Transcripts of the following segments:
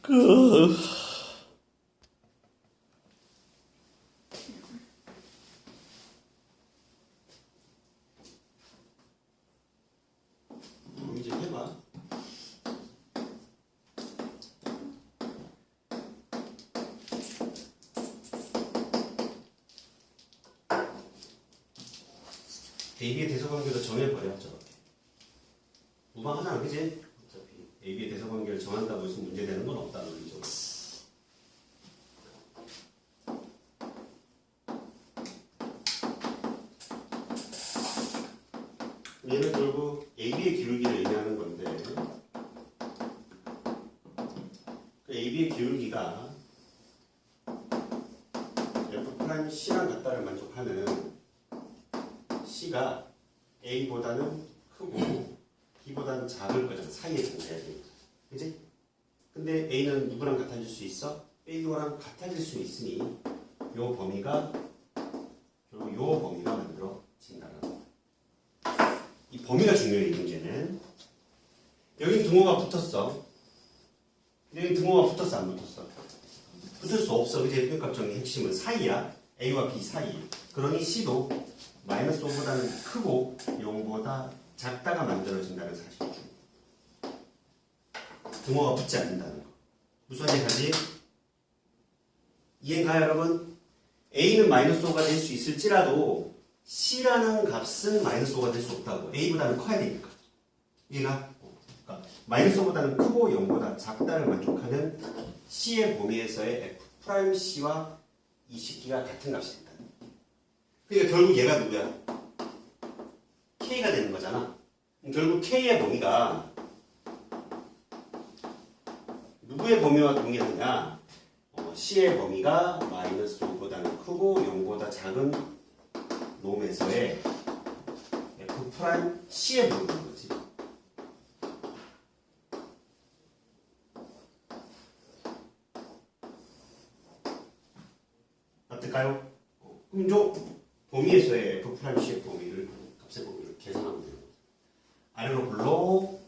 그 이제 해봐. AB의 대소관계도 정해버려. 저렇게 무방하잖아, 그지? 어차피 AB의 대소관계를 정한다고 해서 문제되는 건 없다, 논리적으로. 얘는 결국 AB의 기울기를 의미하는 건데, 그 AB의 기울기가 F'C랑 같다를 만족하는 C가 A보다는 크고 B보다는 작을 거잖아. 사이에 존재해야 되니까. 그치? 근데 A는 누구랑 같아질 수 있어? B랑 같아질 수 있으니 요 범위가 결국 요 범위가 만들어진다는 거. 이 범위가 중요해, 이 문제는. 여기 등호가 붙었어. 여기 등호가 붙었어, 안 붙었어? 붙을 수 없어. 그치? F값 정의 핵심은 사이야. A와 B 사이. 그러니 C도 마이너스 5보다는 크고 0보다 작다가 만들어진다는 사실이죠. 등호가 붙지 않는다는 거. 무슨 얘기하지? 이해가요, 여러분? A는 마이너스 5가 될 수 있을지라도 C라는 값은 마이너스 5가 될 수 없다고. A보다는 커야 되니까. 이해가? 그러니까 마이너스 5보다는 크고 0보다 작다를 만족하는 C의 범위에서의 F'C와 이 식기가 같은 값이 된다. 그러니까 결국 얘가 누구야? K가 되는 거잖아. 결국 K의 범위가 누구의 범위와 동일하냐? C의 범위가 마이너스 5보다는 크고 0보다 작은 놈에서의 F'C의 범위인 거지. 어떨까요? 그럼 저 범위에서의 F'C의 범위를, 값의 범위를 계산하면 되는 거죠. 아래로 불러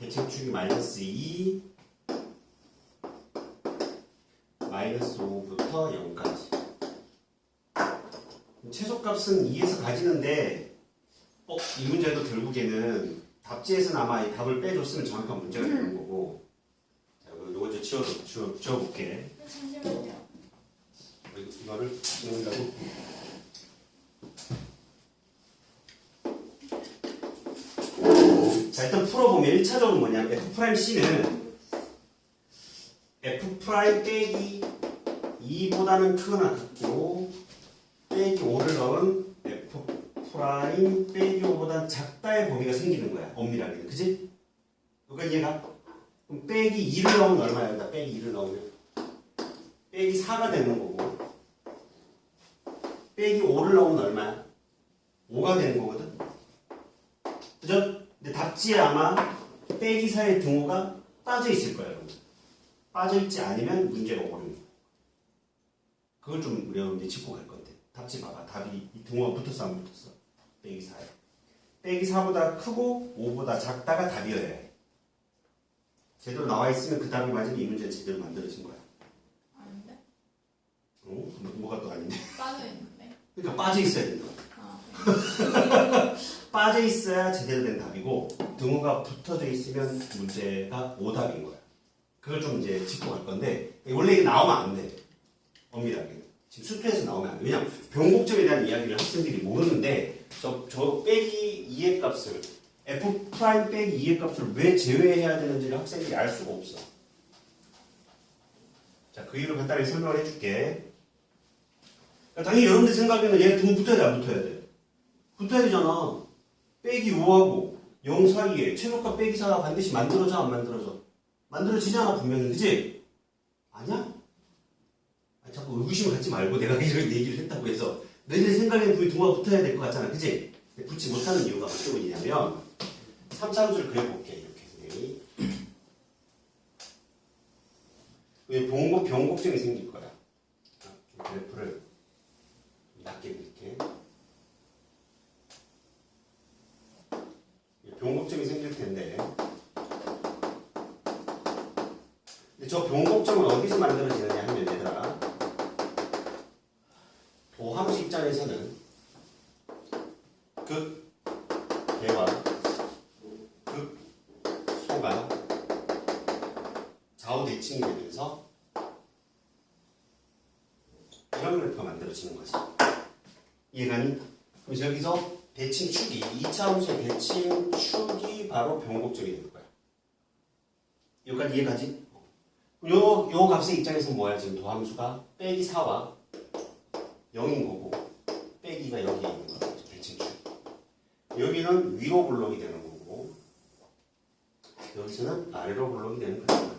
대칭축이 마이너스 2 마이너스 5부터 0까지. 최소값은 2에서 가지는데 이 문제도 결국에는 답지에서는 아마 이 답을 빼줬으면 정확한 문제가 되는 거고. 자, 이거 좀 지워볼게. 잠시만요. 이거를 지운다고. 자, 일단 풀어보면 1차적으로 뭐냐면 F'C는 F' 빼기 2보다는 크거나 같고 빼기 5를 넣은 F' 빼기 5보다 작다의 범위가 생기는 거야. 엄밀하게. 그치? 그러니까 얘가 그럼 빼기 2를 넣으면 얼마야? 여기다 빼기 2를 넣으면 빼기 4가 되는 거고 빼기 5를 넣으면 얼마야? 5가 되는 거거든. 그죠? 근데 답지에 아마 빼기 4의 등호가 빠져 있을 거예요, 여러분. 빠져 있지 않으면 문제가 오는 거예요. 그걸 좀 우리가 이제 짚고 갈 건데. 답지 봐봐. 답이 이 등호가 붙었어, 안 붙었어? 빼기 4에. 빼기 4보다 크고 5보다 작다가 답이어야 해. 제대로 나와 있으면 그 답이 맞으면 이 문제는 제대로 만들어진 거야. 아닌데? 뭐가 또 아닌데? 빠져 있는데. 그러니까 빠져 있어야 된다. 아, 빠져 있어야 제대로 된 답이고 등호가 붙어져 있으면 문제가 오답인 거야. 그걸 좀 이제 짚고 갈 건데 원래 이게 나오면 안 돼. 엄밀하게. 지금 수투에서 나오면 안 돼. 왜냐면 변곡점에 대한 이야기를 학생들이 모르는데 저 빼기 2의 값을 F' 빼기 2의 값을 왜 제외해야 되는지를 학생들이 알 수가 없어. 자, 그 이유를 간단히 설명을 해줄게. 그러니까 당연히 여러분들 생각에는 얘 등호 붙어야 돼, 안 붙어야 돼? 붙어야 되잖아. 빼기 5하고 0 사이에 최소값 빼기 4가 반드시 만들어져, 안 만들어져? 만들어지잖아, 분명히. 그치? 아니야? 자꾸 의구심을 갖지 말고 내가 이런 얘기를 했다고 해서 너희들 생각에는 분명히 등호가 붙어야 될 것 같잖아. 그치? 근데 붙지 못하는 이유가 어떤 때문이냐면 3차함수를 그려볼게. 이렇게. 왜 변곡점이 생길 거야. 그래프를 낮게 그릴게. 변곡점이 생길 텐데 저 변곡점은 어디서 만들어지느냐 하면 얘들아 도함수 입장에서는 극 대와 극 소가 좌우 대칭이 되면서 이런 그래프가 만들어지는 거지. 이해가니? 그래서 여기서 대칭 축이 2차함수의 대칭 축이 바로 변곡점이 되는 거야. 여기까지 이해가지? 요 값의 입장에서 뭐야? 지금 도함수가 빼기 4와 0인 거고 빼기가 여기에 있는 거야. 대칭 축. 여기는 위로 블록이 되는 거고 여기서는 아래로 블록이 되는 거야.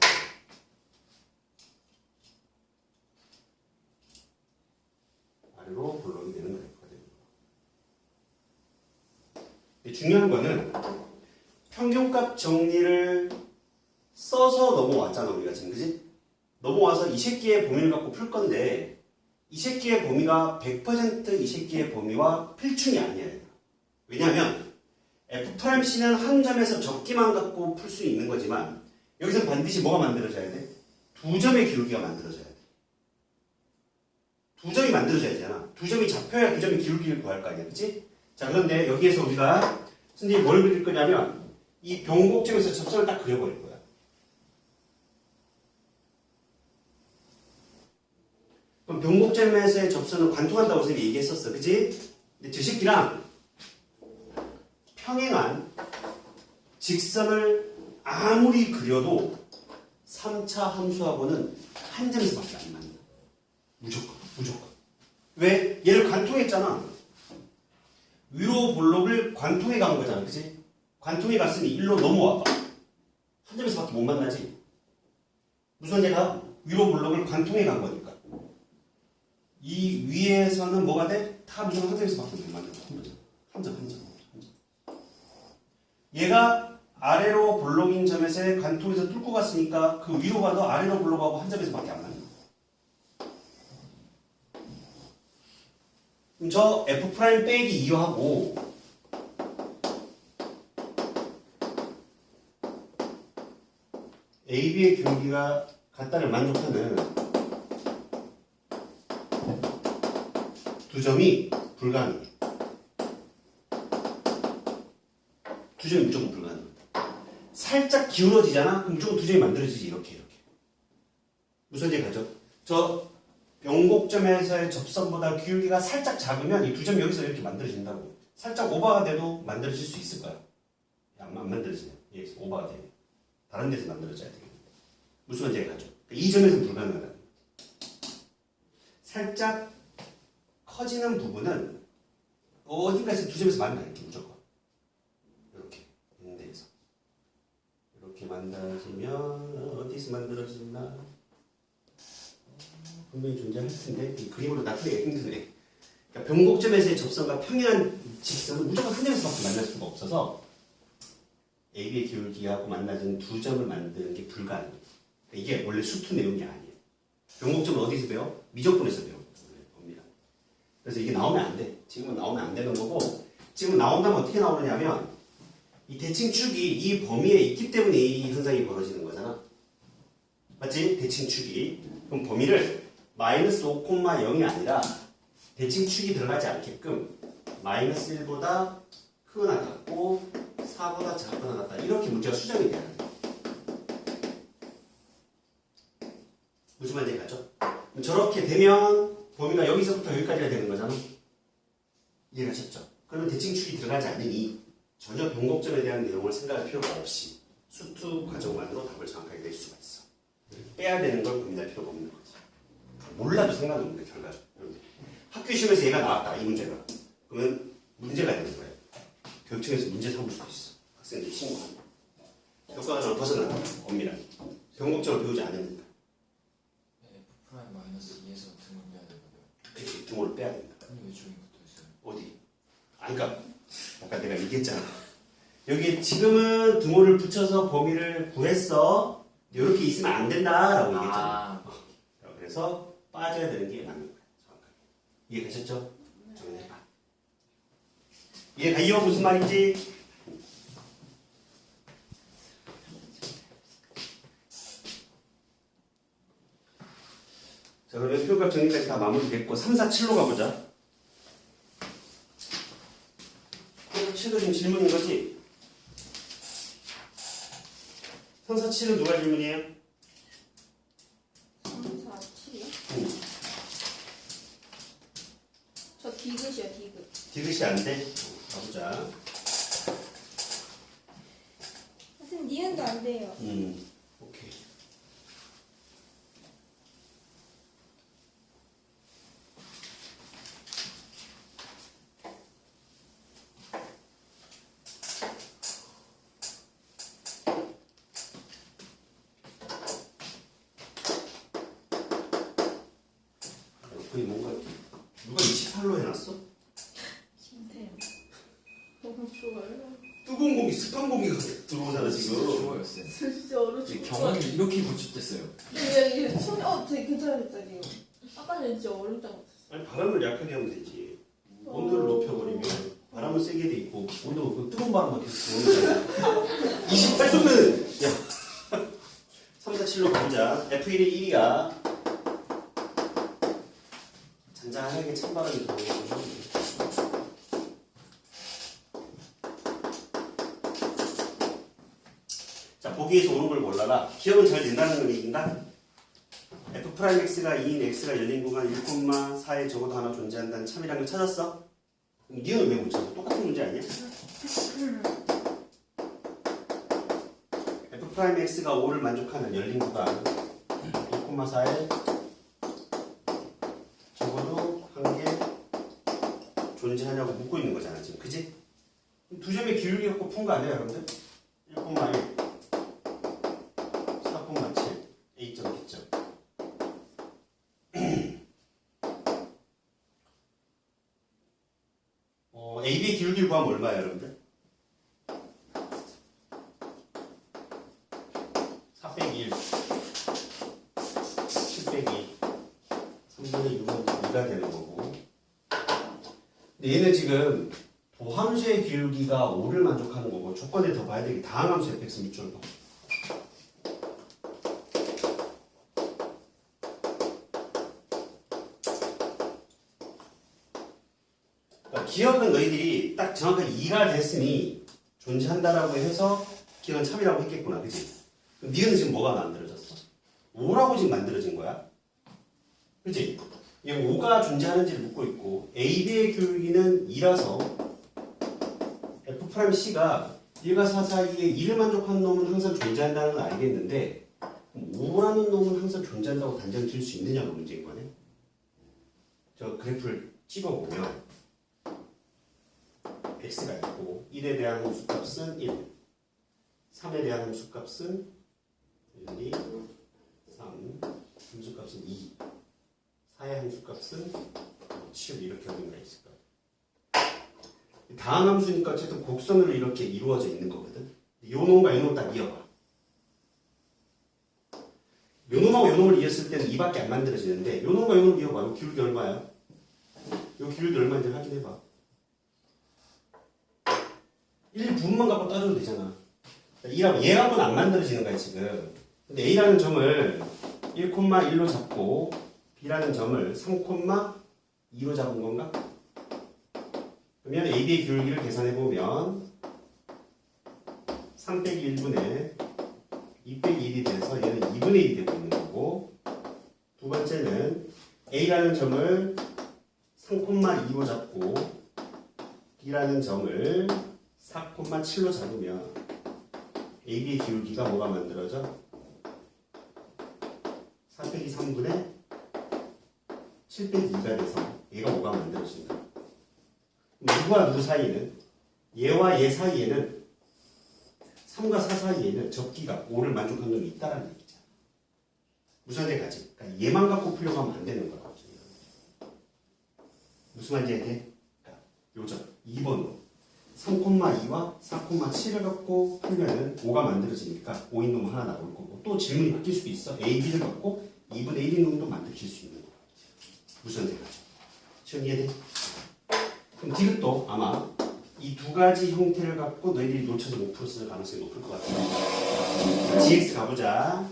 아래로 블록이 되는 그래프가 되는 거야. 근데 중요한 거는 평균값 정리를 써서 넘어왔잖아 우리가 지금 그지? 넘어와서 이 새끼의 범위를 갖고 풀 건데 이 새끼의 범위가 100% 이 새끼의 범위와 필충이 아니야. 왜냐하면 F'C는 한 점에서 적기만 갖고 풀 수 있는 거지만 여기서 반드시 뭐가 만들어져야 돼? 두 점의 기울기가 만들어져야 돼. 두 점이 만들어져야 되잖아. 두 점이 잡혀야 두 점의 기울기를 구할 거 아니야. 그치? 자 그런데 여기에서 우리가 선생님이 뭘 그릴 거냐면 이 변곡점에서 접선을 딱 그려버릴 거야. 그럼 변곡점에서의 접선은 관통한다고 선생님이 얘기했었어. 그치? 근데 저 새끼랑 평행한 직선을 아무리 그려도 3차 함수하고는 한 점에서밖에 안 맞는 무조건. 왜? 얘를 관통했잖아. 위로 볼록을 관통해 간 거잖아. 그치? 관통해 갔으니 일로 넘어와봐. 한 점에서밖에 못 만나지. 무슨 얘가 위로 볼록을 관통해 간 거니까. 이 위에서는 뭐가 돼? 다 무조건 한 점에서밖에 못 만나. 한 점. 얘가 아래로 볼록인 점에서 관통에서 뚫고 갔으니까 그 위로 가도 아래로 볼록하고 한 점에서밖에 안 만나. 그럼 저 F' 빼기 2하고 AB의 기울기가 같다를 만족하는 두 점이 불가능해. 두 점이 무조건 불가능해. 살짝 기울어지잖아? 그럼 무조건 두 점이 만들어지지. 이렇게. 무슨 얘기 가죠? 저 변곡점에서의 접선보다 기울기가 살짝 작으면 이 두 점이 여기서 이렇게 만들어진다고. 살짝 오버가 돼도 만들어질 수 있을 거야. 안 만들어지네. 여기서 오버가 되네. 다른 데서 만들어져야 되겠네. 무슨 말인지 가죠? 이 점에서는 불가능하다는 거지. 살짝 커지는 부분은 어딘가에서 두 점에서 만나 이렇게 무조건. 이렇게 있는 데에서. 이렇게 만들어지면 어디서 만들어지나? 분명히 존재할 텐데 이 그림으로 나타내기 힘드네. 그러니까 변곡점에서의 접선과 평행한 직선은 무조건 한 점에서밖에 만날 수가 없어서 AB의 기울기하고 만나는 두 점을 만드는 게 불가능해. 이게 원래 수투 내용이 아니에요. 변곡점은 어디서 배워? 미적분에서 배워. 봅니다. 그래서 이게 나오면 안 돼. 지금은 나오면 안 되는 거고 지금 나온다면 어떻게 나오느냐면 이 대칭축이 이 범위에 있기 때문에 이 현상이 벌어지는 거잖아. 맞지? 대칭축이. 그럼 범위를 마이너스 5,0이 아니라 대칭축이 들어가지 않게끔 마이너스 1보다 크거나 같고 4보다 작거나 같다. 이렇게 문제가 수정이 돼야 돼. 무슨 말인지 가죠? 저렇게 되면 범위가 여기서부터 여기까지가 되는 거잖아. 이해하셨죠? 그러면 대칭축이 들어가지 않으니 전혀 변곡점에 대한 내용을 생각할 필요가 없이 수투 과정만으로 답을 정확하게 낼 수가 있어. 빼야 되는 걸 고민할 필요가 없는 거지. 몰라도 상관없는 게 결과죠. 학교 시험에서 얘가 나왔다. 이 문제가. 그러면 문제가 되는 거예요. 교육청에서 문제 삼을 수도 있어. 학생들이 신고하는 교과과정을 벗어나는 엄밀한 변곡점을 배우지 않으니까. F' 마이너스 2에서 등을 빼야 되거든요. 그치, 등호를 빼야 된다. 근데 왜 저기 붙어 있어요? 어디? 그러니까 아까 내가 얘기했잖아. 여기 지금은 등호를 붙여서 범위를 구했어. 이렇게 있으면 안 된다라고 얘기했잖아. 그래서 빠져야 되는 게 맞는 거야. 정확하게. 이해가셨죠? 정리해봐. 이해가요? 무슨 말인지? 자, 그러면 표값 정리까지 다 마무리됐고 3, 4, 7로 가보자. 3, 4, 7도 지금 질문인 거지? 3, 4, 7은 누가 질문이에요? 3, 4, 7이요? 응. 저 디귿이요, 디귿. 디귿이 안 돼? 가보자. 선생님 니은도 안 돼요. 오케이. 거의 뭔가 누가 28로 해놨어? 김태현. 너무 좋아요. 뜨거운 공기, 습한 공기가 들어오잖아 진짜 지금. 좋아였어요. 진짜 어려 근데 죽을 경험이 이렇게 고집됐어요. 근데 이게 손이 되게 괜찮았다 지금. 아까 전에 진짜 얼룩장 같았어. 아니 바람을 약하게 하면 되지. 온도를 높여버리면 바람은 세게 돼 있고 온도 그 뜨거운 바람만 계속 들어오잖아. 28도면 야 3, 4, 7로 가보자. F1이 1이야. 잔잔하게 찬바람이 들어오고. 자 보기에서 오는 걸 골라라. 기억은 잘 된다는 걸 얘기인가? F'X가 2인 X가 열린 구간 1,4에 적어도 하나 존재한다는 참이라는 걸 찾았어? 그럼 니은 왜 못 찾아? 똑같은 문제 아니야? F'X가 5를 만족하는 열린 구간 1,4에 적어도 한 개 존재하냐고 묻고 있는 거잖아 지금 그지? 두 점의 기울기 갖고 푼 거 아니야 여러분들? 1,1 4,7 A점 B점 AB의 기울기를 구하면 얼마예요 여러분들? 4 빼기 1 7 빼기 3분의 6은 2가 되는 거고 근데 얘는 지금 도함수의 기울기가 5를 만족하는 거고 조건을 더 봐야 되게 다항함수 fx 밑줄 봐 기억은 너희들이 딱 정확하게 2가 됐으니 존재한다라고 해서 기억은 참이라고 했겠구나 그치? 그럼 니은 지금 뭐가 만들어졌어? 5라고 지금 만들어진 거야 그치? 얘 5가 존재하는지를 묻고 있고 AB의 기울기는 2라서 F'C가 1과 4 사이에 2를 만족하는 놈은 항상 존재한다는 건 알겠는데 5라는 놈은 항상 존재한다고 단정을 지을 수 있느냐가 문제인 거네 저 그래프를 찍어보면 x가 있고 1에 대한 함수값은 1 3에 대한 함수값은 1, 2, 3 함수값은 2 4의 함수값은 7 이렇게 어딘가 있을 거야 다음 함수니까 어쨌든 곡선으로 이렇게 이루어져 있는 거거든 요 놈과 요 놈 딱 이어봐 요 놈하고 요 놈을 이었을 때는 2밖에 안 만들어지는데 요 놈과 요 놈을 이어봐 요 기울기 얼마야? 요 기울기 얼마인지 확인해봐 1분만 갖고 따져도 되잖아. 2라고 얘 갖고는 안 만들어지는 거야 지금. 근데 A라는 점을 1,1로 잡고 B라는 점을 3,2로 잡은 건가? 그러면 AB의 기울기를 계산해보면 3 빼기 1분의 2 빼기 1이 돼서 얘는 2분의 1이 되고 있는 거고 두 번째는 A라는 점을 3,2로 잡고 B라는 점을 4,7로 잡으면 AB의 기울기가 뭐가 만들어져? 4 빼기 3분의 7 빼기 2가 돼서 얘가 뭐가 만들어진다. 누구와 누구 사이에는 얘와 얘 사이에는 3과 4 사이에는 접기가 5를 만족하는 놈이 있다라는 얘기잖아. 무선대 가지. 그러니까 얘만 갖고 풀려고 하면 안 되는 거야. 무슨 말인지 돼? 그러니까 요점 2번으로 3,2와 4,7을 갖고 풀면은 5가 만들어지니까 5인 놈 하나 나올 거고 또 질문이 바뀔 수도 있어. A, B를 갖고 2분의 1인 놈도 만들어질 수 있는 거야. 무선대가죠. 지금 이해돼? 그럼 디귿도 아마 이 두 가지 형태를 갖고 너희들이 놓쳐서 못 풀었을 가능성이 높을 것 같아. GX 가보자.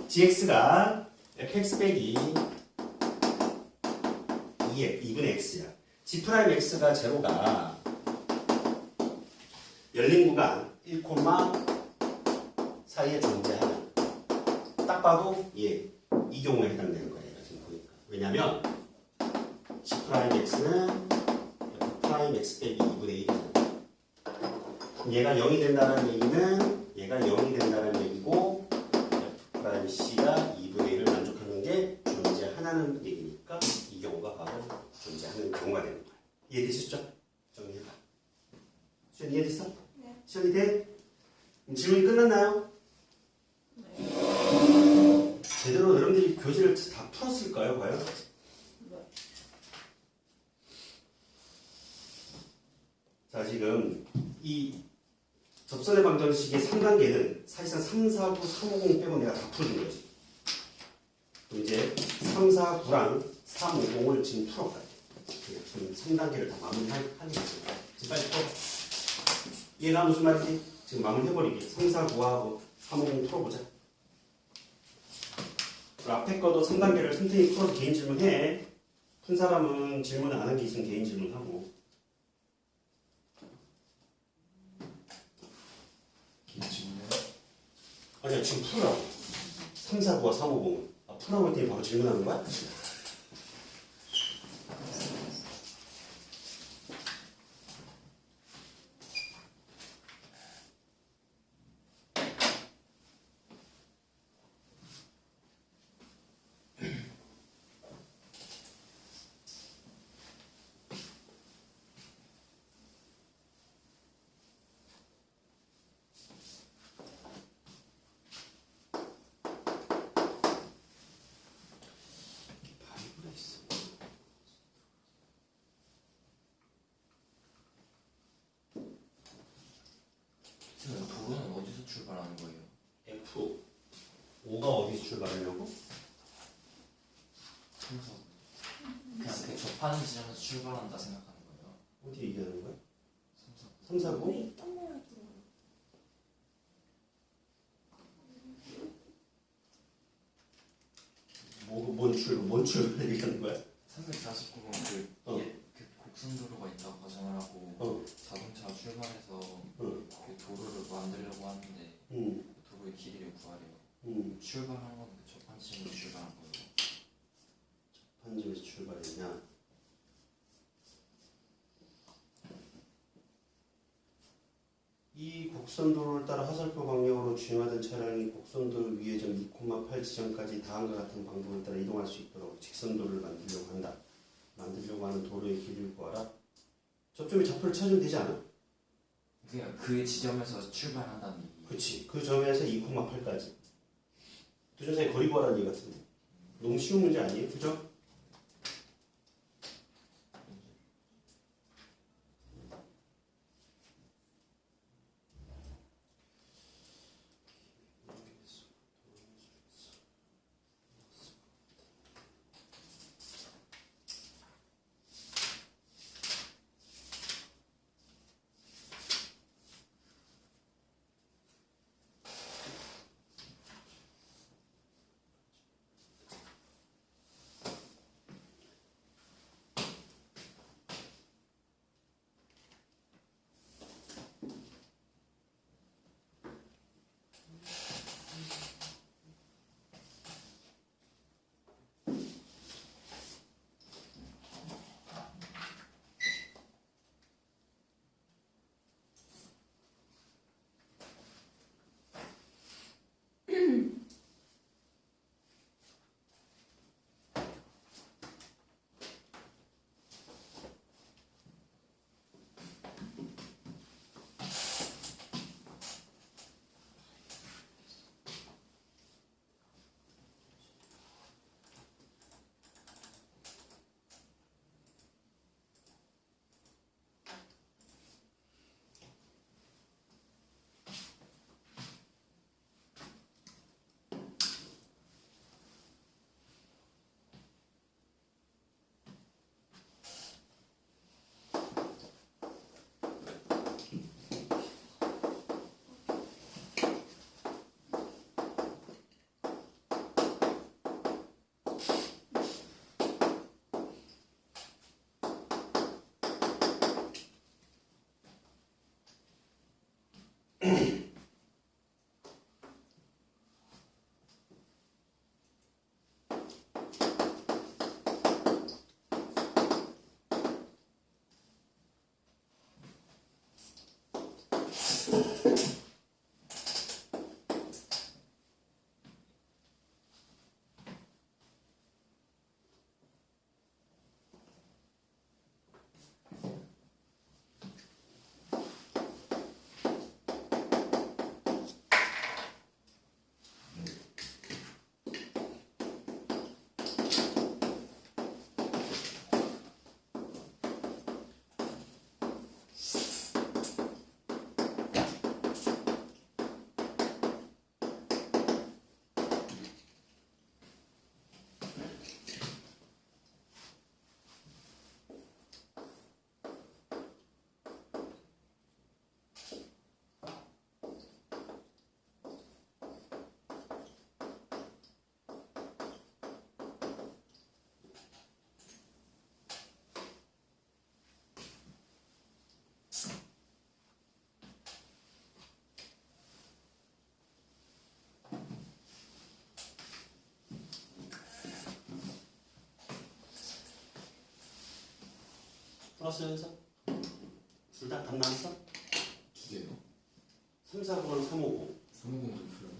GX가 fx 빼기 2분의 x야. g 프라임 x가 제로가 열린 구간 1, 사이에 존재하는 딱 봐도 이 경우에 해당되는 거예요. 지금 보니까. 왜냐면 g 프라임 x는 f 프라임 x 빼기 2분의 1이잖아. 얘가 0이 된다는 얘기는 얘가 0이 된다는 얘기고 f 프라임 c가 2분의 1을 만족하는 게 존재하는 얘기니까 이 경우가 바로 존재하는 경우가 되는 거야. 이해되셨죠? 정리해봐. 시연 이해됐어? 네. 시연이 돼? 질문이 끝났나요? 제대로 여러분들이 교재를 다 풀었을까요? 과연? 네. 자, 지금 이 접선의 방정식의 3단계는 사실상 3, 4, 9, 3, 5, 0 빼고 내가 다 풀어준 거지. 그럼 이제 3, 4, 9랑 3, 5, 0을 지금 풀어가야 돼. 지금 3단계를 다 마무리하는 거지. 지금 빨리 풀어. 얘가 무슨 말이지? 지금 마무리해버리기. 3, 4, 9하고 3, 5, 0 풀어보자. 앞에 거도 3단계를 틈틈이 풀어서 개인 질문해. 푼 사람은 질문을 안 한 게 있으면 개인 질문하고. 질문해요? 아니야, 지금 풀으라고. 3, 4, 9와 3, 5, 0. 아, 풀라고 했더니 바로 질문하는 거야? 선생님, 도로는 어디서 출발하는 거예요? F. 5가 어디서 출발하려고? 그래서 그냥 그 접하는 지점에서 출발한다 생각하는 거예요. 어디 얘기하는 거야? 3, 4. 3, 4, 9? 왜 이딴 말 하지? 뭔 출발 얘기하는 거야? 349번 그 곡선도로가 있다고 가정을 하고 자동차 출발해서 그 도로를 만들려고 하는데 그 도로의 길이를 구하래요. 출발한 건 그 접한 지점에서 출발한 거예요. 접한 지점에서 출발했냐? 이 곡선도로를 따라 화살표 방향으로 진화된 차량이 곡선도로 위에 점 2,8 지점까지 다음과 같은 방법을 따라 이동할 수 있도록 직선도로를 만들려고 한다. 만들려고 하는 도로의 길이를 구하라. 접점의 좌표를 찾으면 되지 않아? 그냥 그 지점에서 출발한다는 얘기. 그치. 그 점에서 2,8까지. 두 점 사이 거리 구하라는 얘기 같은데. 너무 쉬운 문제 아니에요? 그죠? 풀었어요, 현서? 둘 다 답 나왔어? 두 개요? 3, 4번, 3, 5, 0. 350도 풀어요?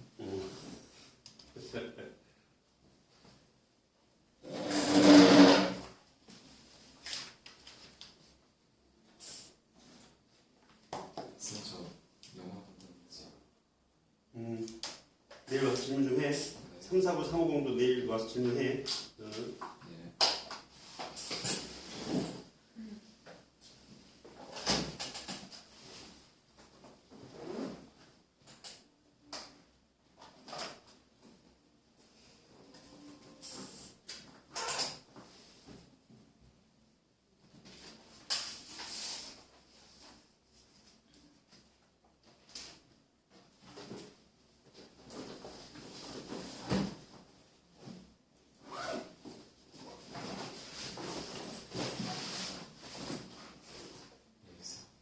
선생님 저 영어 공부했지. 내일 와서 질문 좀 해. 3, 4번, 3, 5, 0도 내일 와서 질문해.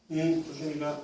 네. 조심히 가.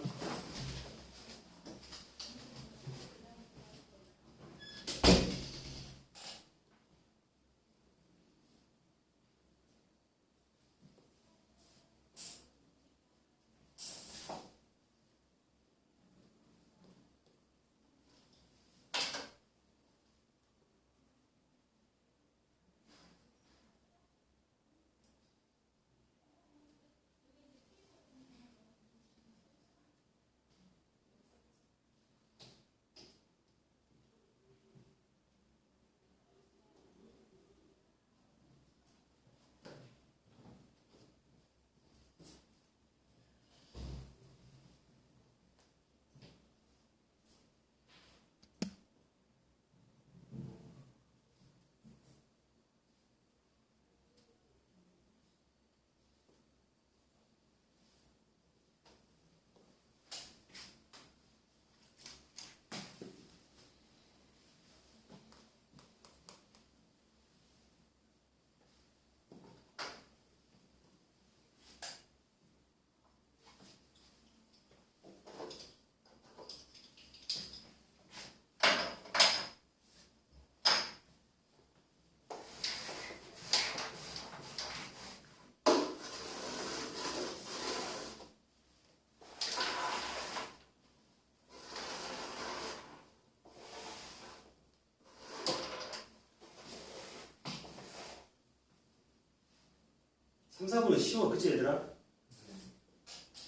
삼, 4번은 쉬워, 그치 얘들아?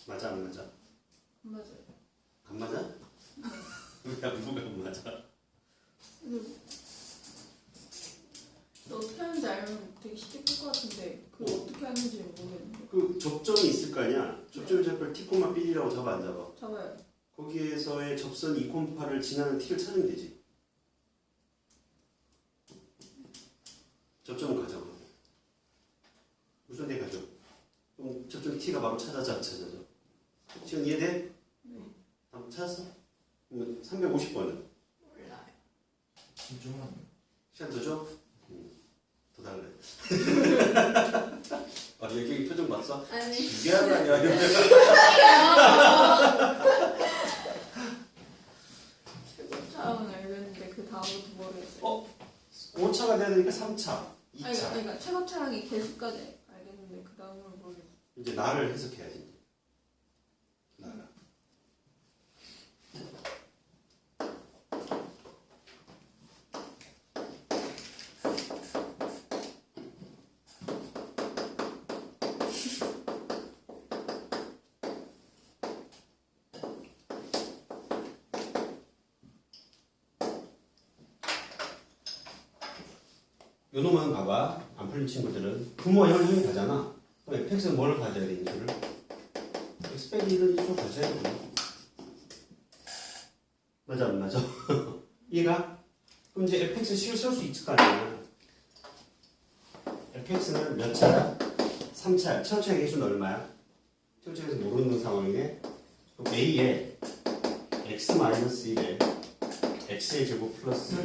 맞아, 안 맞아? 안 맞아요. 안 맞아? 야, 누가 안 맞아? 어떻게 하는지 알면 되게 쉽게 풀 것 같은데 그걸 어떻게 하는지 모르겠는데. 그 접점이 있을 거 아니야? 접점을 잡을 T, B라고 잡아, 안 잡아? 잡아요. 거기에서의 접선 2, 8을 지나는 T를 찾으면 되지. 접점은 가져. 무슨 데 가져? 그럼 접점 T가 바로 찾아져, 안 찾아져? 지금 이해돼? 네. 찾았어? 350번은? 몰라요. 신중한 시간 더 줘? 더 달래. 여기 표정 봤어? 아니. 미안하냐. 5차가 돼야 되니까 3차, 2차. 아니 그러니까 최고차량이 개수까지 알겠는데 그 다음으로 모르겠어. 이제 나를 해석해야지. 나라. 요 놈은 봐봐. 안 풀린 친구들은 부모와 형이 가잖아. 그럼 fx는 뭘 가져야 돼, 인수를? x 빼기 1은 인수 가져야 돼. 맞아, 안 맞아? 이해가? 그럼 이제 fx 식을 쓸 수 있을 거 아니야. fx는 몇 차야? 3차야. 최고차의 개수는 얼마야? 최고차의 개수 모르는 상황이네. 그럼 a에 x-1에 x의 제곱 플러스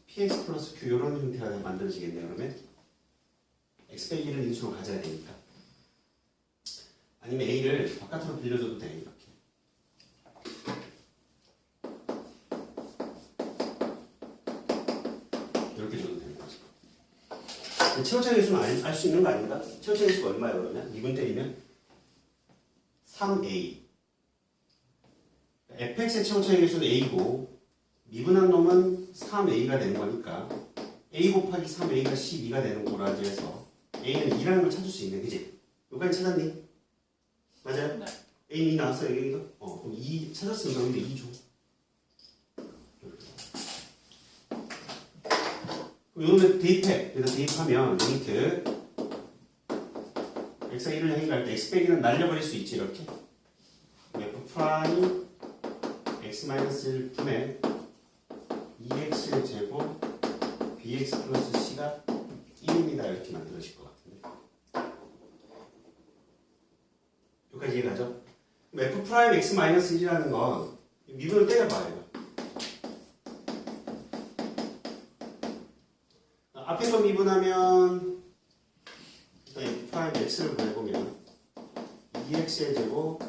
px 플러스 q 이런 형태가 만들어지겠네요. 그러면 x 빼기 1은 인수로 가져야 되니까. 아니면 a를 바깥으로 빌려줘도 돼. 이렇게. 이렇게 줘도 되는 거죠. 최고차의 개수는 알 수 있는 거 아닌가? 최고차의 개수가 얼마예요? 그러면 2분 때리면 3a. fx의 최고차의 개수는 a고 미분한 놈은 3a가 되는 거니까 a 곱하기 3a가 12가 되는 거라지 해서 a는 2라는 걸 찾을 수 있네. 그지? 여기까지 찾았니? 맞아요? 네. a는 2 나왔어 여기도? 그럼 2 찾았으니까 여기도 2 줘. 그럼 이놈에 대입해. 그래서 대입하면 리미트 x가 1을 향해 갈 때 x 빼기는 날려버릴 수 있지 이렇게. f 프라임 x-1 분의 2x의 제곱 bx 플러스 c가 1입니다. 이렇게 만들어질 것 같은데. 여기까지 이해가죠? f 프라임 x-1이라는 건 미분을 때려봐요. 앞에서 미분하면 일단 f 프라임 x를 구해보면 2x의 제곱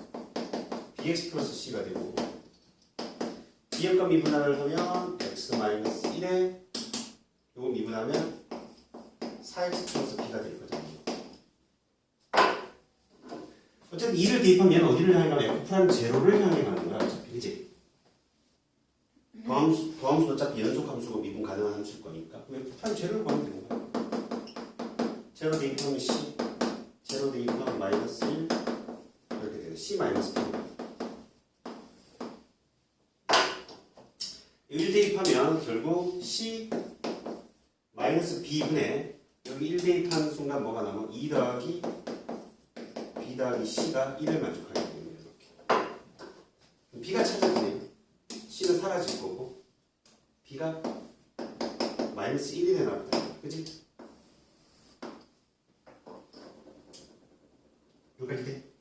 bx 플러스 c가 되고 B역과 미분할을 하면 x-1에 요거 미분하면 4x 플러스 b가 될 거잖아요. 어쨌든 2를 대입하면 얘는 어디를 향해 가면 f 프라임 제로를 향해 가는 거야. 어차피 그치? 더함수도 어차피 연속함수고 미분 가능한 함수일 거니까 그럼 f 프라임 제로를 구하면 되는 거야. 제로 대입하면 c, 제로 대입하면 마이너스 1 이렇게 되는 c 마이너스 b. 1 대입하면 결국 c 마이너스 b분의 여기 1 대입하는 순간 뭐가 남아? 2 더하기 b 더하기 c가 1을 만족하게 됩니다. 이렇게 b가 찾아지네. c는 사라질 거고 b가 마이너스 1이 되나 보다. 그치? 여기까지 돼?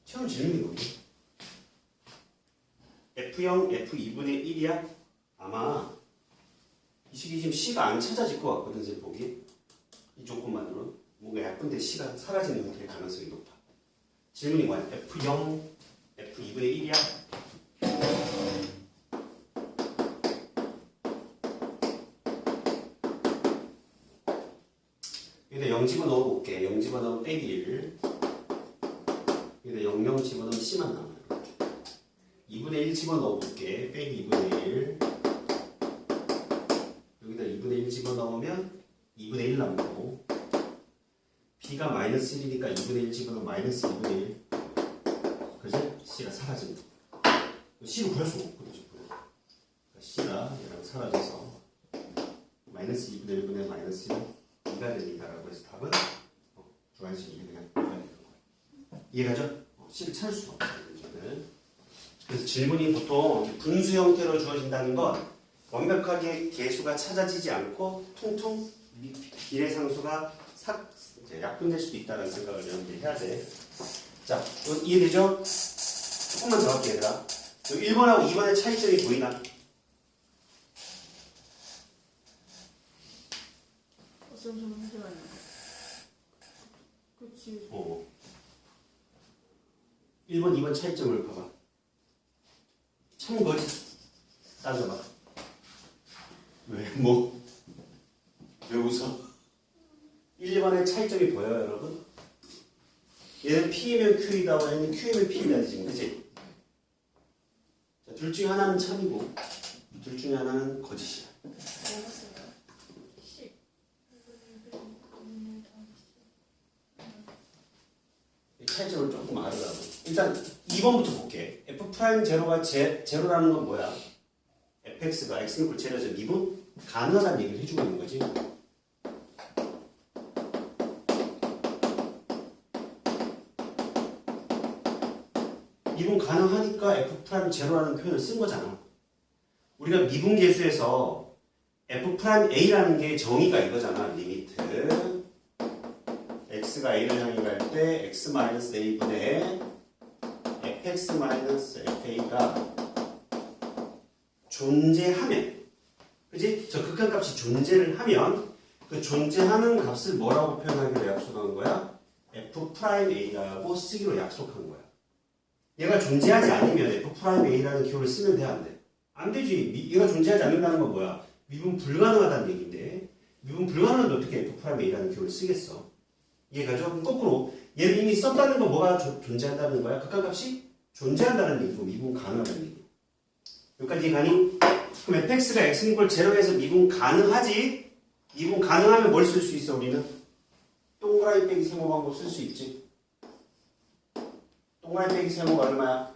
처음 질문인 거고 f0 f2분의 1이야? 아마 이 식이 지금 C가 안 찾아질 것 같거든. 제 보기 이 조건만으로는 뭔가 예쁜데 C가 사라지는 형태의 가능성이 높아. 질문이 뭐야? F0, F2분의 1이야? 여기다 0 집어넣어볼게. 0 집어넣으면 빼기 1. 여기다 00 집어넣으면 C만 남아요. 2분의 1 집어넣어볼게. 빼기 2분의 1. 여기다 2분의 1 집어넣으면 2분의 1 남고 b가 마이너스 1이니까 2분의 1 집어넣으면 마이너스 2분의 1. 그죠? c가 사라집니다. c를 구할 수가 없거든. 그러니까 c가 얘랑 사라져서 마이너스 2분의 1분의 마이너스 2가 됩니다. 라고 해서 답은 주관식이 그냥 이해가 되는 거예요. 이해가죠? c를 찾을 수가 없어요. 그래서 질문이 보통 분수 형태로 주어진다는 건 완벽하게 개수가 찾아지지 않고 퉁퉁 비례상수가 약분될 수도 있다는 생각을 여러분들이 해야 돼. 자, 이해되죠? 조금만 더 할게 얘들아. 1번하고 2번의 차이점이 보이나? 잠시만요. 그치. 1번, 2번 차이점을 봐봐. 참 거지. 따져봐. 왜? 왜 웃어? 1, 2번의 차이점이 보여요, 여러분? 얘는 P이면 Q이다, 얘는 Q이면 P이다, 지금, 그치? 자, 둘 중에 하나는 참이고, 둘 중에 하나는 거짓이야. 이 차이점을 조금 알으라고. 일단 2번부터 볼게. F'0가 제로라는 건 뭐야? fx가 x는 제로에서 미분 가능하다는 얘기를 해주고 있는 거지. 미분 가능하니까 f'0라는 표현을 쓴 거잖아. 우리가 미분계수에서 f'a라는 게 정의가 이거잖아. 리미트 x가 a를 향해 갈 때 x-a분의 fx-fa가 존재하면, 그지? 저 극한값이 존재를 하면 그 존재하는 값을 뭐라고 표현하기로 약속한 거야? f'a라고 쓰기로 약속한 거야. 얘가 존재하지 않으면 f'a라는 기호를 쓰면 돼, 안 돼? 안 되지. 얘가 존재하지 않는다는 건 뭐야? 미분 불가능하다는 얘기인데, 미분 불가능한데 어떻게 f'a라는 기호를 쓰겠어? 이해가죠? 그럼 거꾸로 얘를 이미 썼다는 건 뭐가 존재한다는 거야? 극한값이 존재한다는 얘기고 미분 가능하다는 얘기. 여기까지 이해가니? 그럼 fx가 x는 0에서 미분 가능하지? 미분 가능하면 뭘 쓸 수 있어 우리는? 동그라미 빼기 세모 방법 쓸 수 있지. 동그라미 빼기 세모가 얼마야?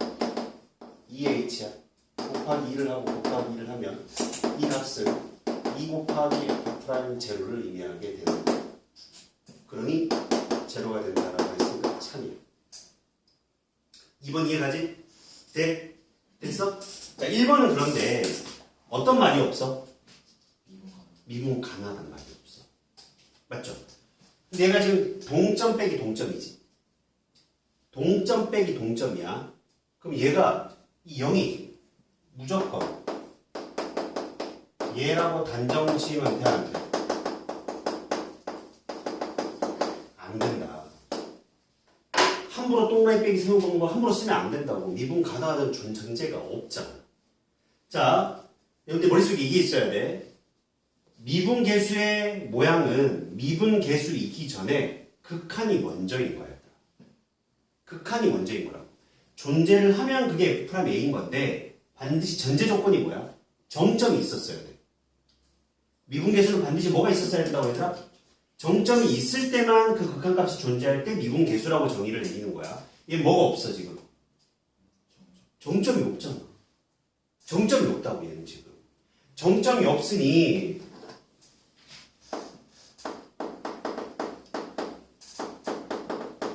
2h야. 곱하기 2를 하고 곱하기 2를 하면 이 값을 2 곱하기 f'0를 의미하게 되는 거야. 그러니 제로가 된다라고 했으니까 참이야. 2번 이해가지? 네? 됐어? 자, 1번은 그런데 어떤 말이 없어? 미분 가능하다는 말이 없어. 맞죠? 근데 얘가 지금 동점 빼기 동점이지. 동점 빼기 동점이야. 그럼 얘가 이 0이 무조건 얘라고 단정 지으면 돼, 안 돼? 안 된다. 함부로 동그라미 빼기 세우는 거 함부로 쓰면 안 된다고. 미분 가능하다는 존재가 없잖아. 자, 여러분들 머릿속에 이게 있어야 돼. 미분계수의 모양은 미분계수이기 전에 극한이 먼저인 거야. 극한이 먼저인 거라고. 존재를 하면 그게 F'A인 건데 반드시 전제 조건이 뭐야? 정점이 있었어야 돼. 미분계수는 반드시 뭐가 있었어야 된다고 얘들아? 정점이 있을 때만 그 극한값이 존재할 때 미분계수라고 정의를 내리는 거야. 얘 뭐가 없어 지금? 정점이 없잖아. 정점이 없다고 얘는 지금. 정점이 없으니